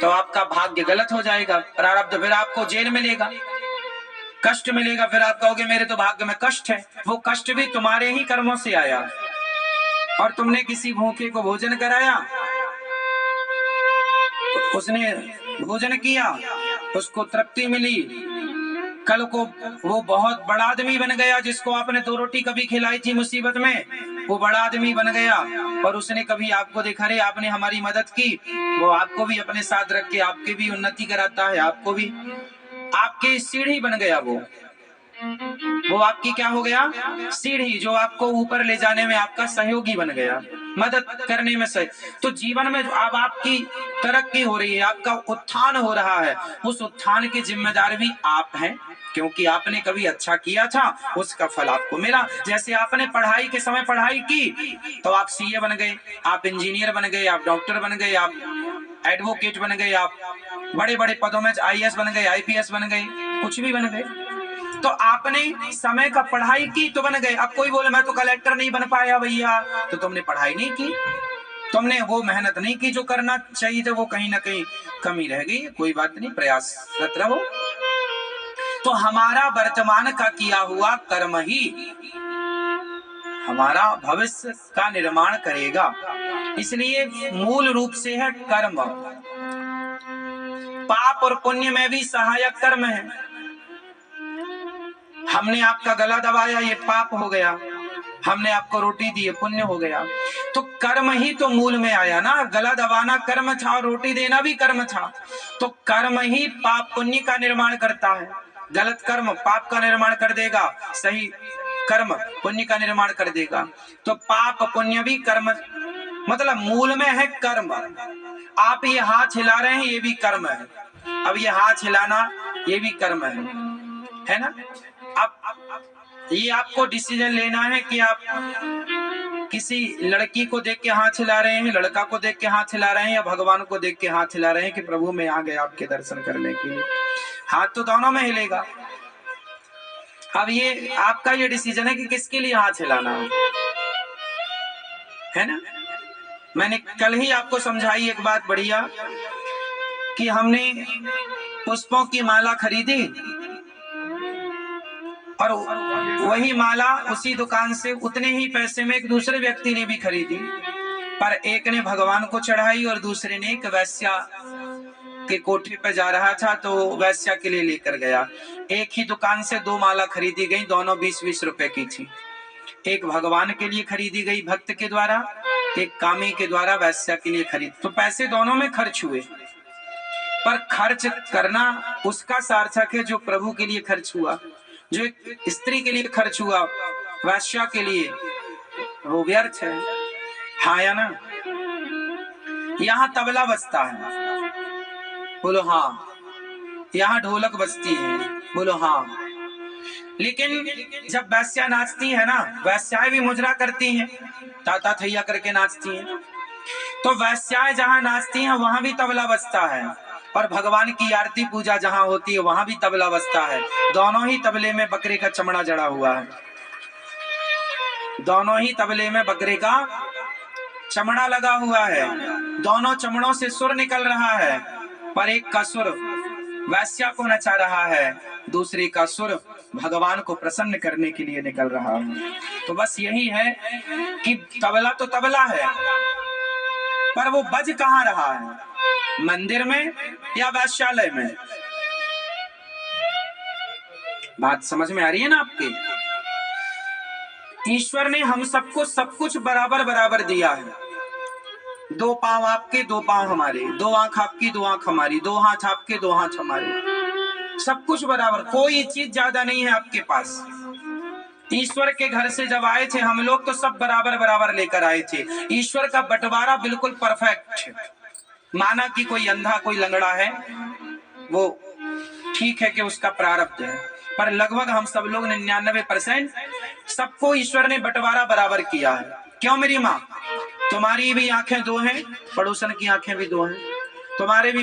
तो आपका भाग्य गलत हो जाएगा, प्रारब्ध, फिर आपको जेल मिलेगा, कष्ट मिलेगा, फिर आप कहोगे मेरे तो भाग्य में कष्ट है। वो कष्ट भी तुम्हारे ही कर्मों से आया, और तुमने किसी भूखे को भोजन कराया, तो उसने भोजन किया, उसको तृप्ति मिली, कल को वो बहुत बड़ा आदमी बन गया, जिसको आपने 2 रोटी कभी खिलाई थी मुसीबत में, वो बड़ा आदमी बन गया, और उसने कभी आपको देखा, रे आपने हमारी मदद की, वो आपको भी अपने साथ रख के आपकी भी उन्नति कराता है, आपको भी, आपकी सीढ़ी बन गया वो आपकी क्या हो गया, सीढ़ी, जो आपको ऊपर ले जाने में आपका सहयोगी बन गया, मदद करने में सही। तो जीवन में अब आपकी तरक्की हो रही है, आपका उत्थान हो रहा है, उस उत्थान की जिम्मेदार भी आप हैं, क्योंकि आपने कभी अच्छा किया था, उसका फल आपको मिला। जैसे आपने पढ़ाई के समय पढ़ाई की, तो आप सीए बन गए, आप इंजीनियर बन गए, आप डॉक्टर बन गए, आप एडवोकेट बन गए, आप बड़े बड़े पदों में आईएएस बन गए, आईपीएस बन गए, कुछ भी बन गए। तो आपने समय का पढ़ाई की तो बन गए। अब कोई बोले मैं तो कलेक्टर नहीं बन पाया भैया, तो तुमने पढ़ाई नहीं की, तुमने वो मेहनत नहीं की जो करना चाहिए था, वो कहीं ना कहीं कमी रह गई। कोई बात नहीं, प्रयासरत रहो। तो हमारा वर्तमान का किया हुआ कर्म ही हमारा भविष्य का निर्माण करेगा, इसलिए मूल रूप से है कर्म। पाप और पुण्य में भी सहायक कर्म है। हमने आपका गला दबाया, ये पाप हो गया, हमने आपको रोटी दी, ये पुण्य हो गया। तो कर्म ही तो मूल में आया ना, गला दबाना कर्म था और रोटी देना भी कर्म था। तो कर्म ही पाप पुण्य का निर्माण करता है। गलत कर्म पाप का निर्माण कर देगा, सही कर्म पुण्य का निर्माण कर देगा। तो पाप पुण्य भी कर्म, मतलब मूल में है कर्म। आप ये हाथ हिला रहे हैं, ये भी कर्म है। अब ये हाथ हिलाना ये भी कर्म है ना। अब ये आपको डिसीजन लेना है कि आप किसी लड़की को देख के हाथ हिला रहे हैं, लड़का को देख के हाथ हिला रहे हैं, या भगवान को देख के हाथ हिला रहे हैं कि प्रभु मैं आ गया आपके दर्शन करने के लिए। हाथ तो दोनों में हिलेगा। अब ये आपका ये डिसीजन है कि किसके लिए हाथ हिलाना है ना। मैंने कल ही आपको समझाई एक बात बढ़िया, कि हमने पुष्पों की माला खरीदी, और वही माला उसी दुकान से उतने ही पैसे में एक दूसरे व्यक्ति ने भी खरीदी, पर एक ने भगवान को चढ़ाई और दूसरे ने एक वैश्या के कोठे पे जा रहा था तो वैश्या के लिए लेकर गया। एक ही दुकान से 2 माला खरीदी गई, दोनों 20-20 रुपए की थी। एक भगवान के लिए खरीदी गई भक्त के द्वारा, एक कामी के द्वारा वैश्या के लिए खरीद। तो पैसे दोनों में खर्च हुए, पर खर्च करना उसका सार्थक है जो प्रभु के लिए खर्च हुआ। जो एक स्त्री के लिए खर्च हुआ वैश्या के लिए, वो व्यर्थ है। हाँ या ना। यहाँ तबला बजता है, बोलो हाँ। यहाँ ढोलक बजती है, बोलो हाँ। लेकिन जब वैश्या नाचती है ना, वैश्याएं भी मुजरा करती हैं, ताता थैया करके नाचती हैं। तो वैश्याएं जहाँ नाचती हैं वहां भी तबला बजता है, और भगवान की आरती पूजा जहाँ होती है वहां भी तबला बजता है। दोनों ही तबले में बकरे का चमड़ा जड़ा हुआ है, दोनों ही तबले में बकरे का चमड़ा लगा हुआ है। दोनों चमड़ों से सुर निकल रहा है, पर एक का सुर वैश्या को नचा रहा है, दूसरे का सुर भगवान को प्रसन्न करने के लिए निकल रहा है। तो बस यही है कि तबला तो तबला है, पर वो बज कहाँ रहा है, मंदिर में या वैश्यालय में। बात समझ में आ रही है ना आपके। ईश्वर ने हम सबको सब कुछ बराबर बराबर दिया है। 2 पांव आपके 2 पांव हमारे, 2 आंख आपकी 2 आंख हमारी, 2 हाथ आपके 2 हाथ हमारे, सब कुछ बराबर, कोई चीज ज्यादा नहीं है आपके पास। ईश्वर के घर से जब आए थे हम लोग तो सब बराबर बराबर लेकर आए थे। ईश्वर का बंटवारा बिल्कुल परफेक्ट है। माना कि कोई अंधा कोई लंगड़ा है, वो ठीक है कि उसका प्रारब्ध है, पर लगभग हम सब लोग 99% सबको ईश्वर ने बंटवारा बराबर किया है। क्यों मेरी माँ, तुम्हारी भी आंखें 2 हैं, पड़ोसन की आंखें भी 2 हैं, तुम्हारे भी